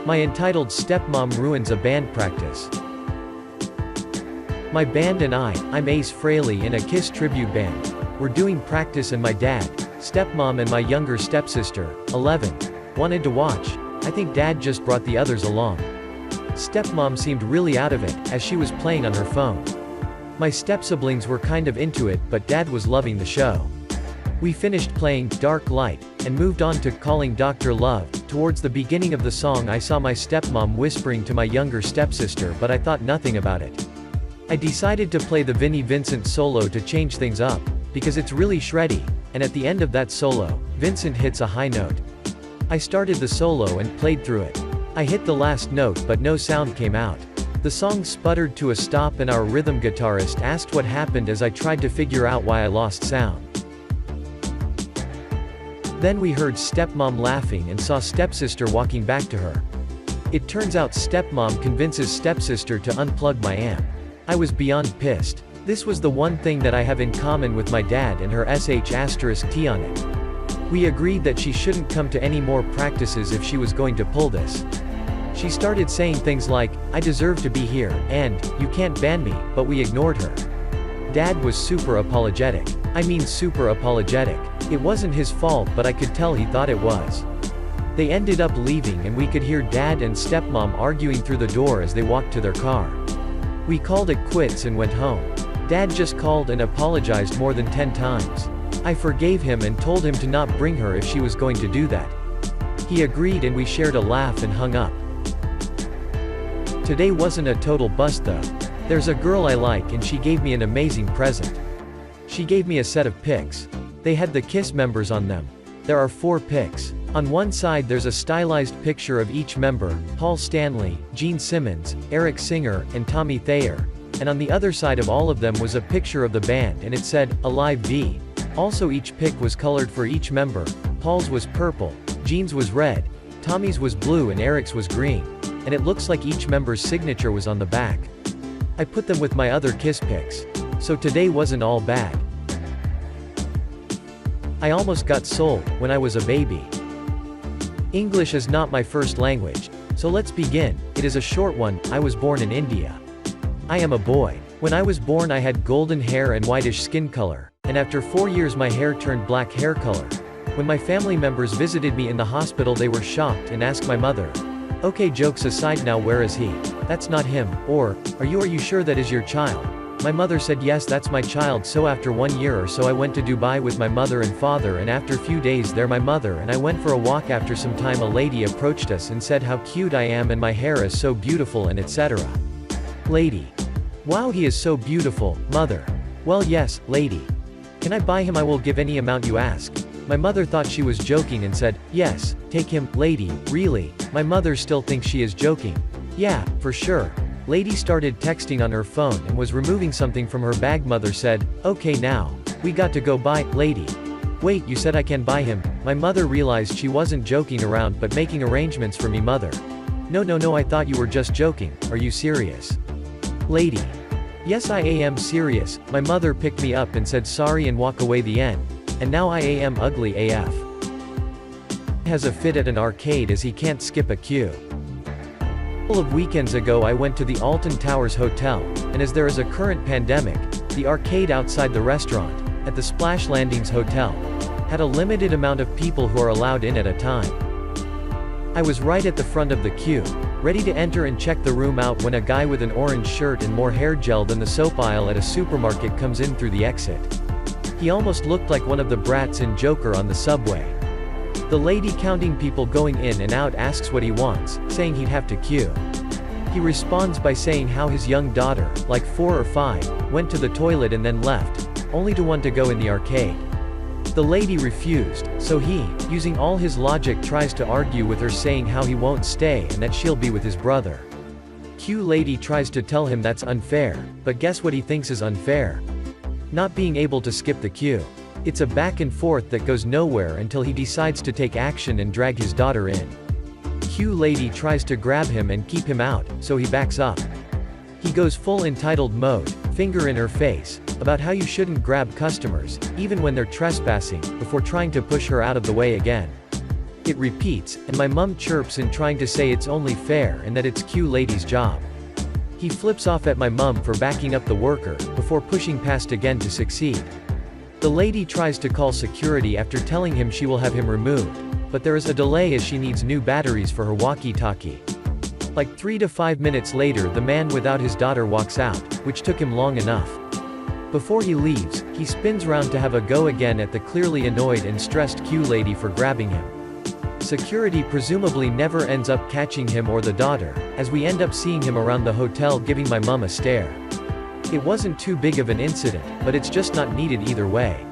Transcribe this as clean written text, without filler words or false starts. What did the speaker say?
My entitled stepmom ruins a band practice. My band and I'm Ace Frehley in a Kiss tribute band. We're doing practice and my dad, stepmom and my younger stepsister, 11, wanted to watch. I think dad just brought the others along. Stepmom seemed really out of it, as she was playing on her phone. My stepsiblings were kind of into it, but dad was loving the show. We finished playing Dark Light, and moved on to Calling Dr. Love. Towards the beginning of the song I saw my stepmom whispering to my younger stepsister, but I thought nothing about it. I decided to play the Vinnie Vincent solo to change things up, because it's really shreddy, and at the end of that solo, Vincent hits a high note. I started the solo and played through it. I hit the last note but no sound came out. The song sputtered to a stop and our rhythm guitarist asked what happened as I tried to figure out why I lost sound. Then we heard stepmom laughing and saw stepsister walking back to her. It turns out stepmom convinces stepsister to unplug my amp. I was beyond pissed. This was the one thing that I have in common with my dad and her **T on it. We agreed that she shouldn't come to any more practices if she was going to pull this. She started saying things like, I deserve to be here, and, you can't ban me, but we ignored her. Dad was super apologetic. I mean super apologetic. It wasn't his fault but I could tell he thought it was. They ended up leaving and we could hear dad and stepmom arguing through the door as they walked to their car. We called it quits and went home. Dad just called and apologized more than 10 times. I forgave him and told him to not bring her if she was going to do that. He agreed and we shared a laugh and hung up. Today wasn't a total bust though. There's a girl I like and she gave me an amazing present. She gave me a set of pics. They had the Kiss members on them. There are 4 pics. On one side there's a stylized picture of each member, Paul Stanley, Gene Simmons, Eric Singer, and Tommy Thayer. And on the other side of all of them was a picture of the band and it said, Alive V. Also each pic was colored for each member. Paul's was purple, Gene's was red, Tommy's was blue and Eric's was green. And it looks like each member's signature was on the back. I put them with my other Kiss pics. So today wasn't all bad. I almost got sold when I was a baby. English is not my first language, so let's begin. It is a short one. I was born in India. I am a boy. When I was born I had golden hair and whitish skin color, and after 4 years my hair turned black hair color. When my family members visited me in the hospital they were shocked and asked my mother, okay, jokes aside now, where is he? That's not him. Or, are you sure that is your child? My mother said yes, that's my child. So after 1 year or so I went to Dubai with my mother and father, and after a few days there my mother and I went for a walk. After some time a lady approached us and said how cute I am and my hair is so beautiful and etc. Lady. Wow, he is so beautiful, mother. Well yes, lady. Can I buy him? I will give any amount you ask. My mother thought she was joking and said, yes, take him. Lady, really? My mother still thinks she is joking. Yeah, for sure. Lady started texting on her phone and was removing something from her bag. Mother said, okay now, we got to go buy. Lady. Wait, you said I can buy him? My mother realized she wasn't joking around but making arrangements for me. Mother. No, I thought you were just joking. Are you serious? Lady. Yes, I am serious. My mother picked me up and said sorry and walk away. The end. And now I am ugly AF. Has a fit at an arcade as he can't skip a queue. A couple of weekends ago I went to the Alton Towers Hotel, and as there is a current pandemic, the arcade outside the restaurant, at the Splash Landings Hotel, had a limited amount of people who are allowed in at a time. I was right at the front of the queue, ready to enter and check the room out when a guy with an orange shirt and more hair gel than the soap aisle at a supermarket comes in through the exit. He almost looked like one of the brats in Joker on the subway. The lady counting people going in and out asks what he wants, saying he'd have to queue. He responds by saying how his young daughter, like 4 or 5, went to the toilet and then left, only to want to go in the arcade. The lady refused, so he, using all his logic, tries to argue with her saying how he won't stay and that she'll be with his brother. Queue lady tries to tell him that's unfair, but guess what he thinks is unfair? Not being able to skip the queue. It's a back and forth that goes nowhere until he decides to take action and drag his daughter in. Queue lady tries to grab him and keep him out, so he backs up. He goes full entitled mode, finger in her face, about how you shouldn't grab customers, even when they're trespassing, before trying to push her out of the way again. It repeats, and my mum chirps in trying to say it's only fair and that it's Q lady's job. He flips off at my mum for backing up the worker, before pushing past again to succeed. The lady tries to call security after telling him she will have him removed, but there is a delay as she needs new batteries for her walkie-talkie. Like 3 to 5 minutes later the man without his daughter walks out, which took him long enough. Before he leaves, he spins round to have a go again at the clearly annoyed and stressed Q lady for grabbing him. Security presumably never ends up catching him or the daughter, as we end up seeing him around the hotel giving my mum a stare. It wasn't too big of an incident, but it's just not needed either way.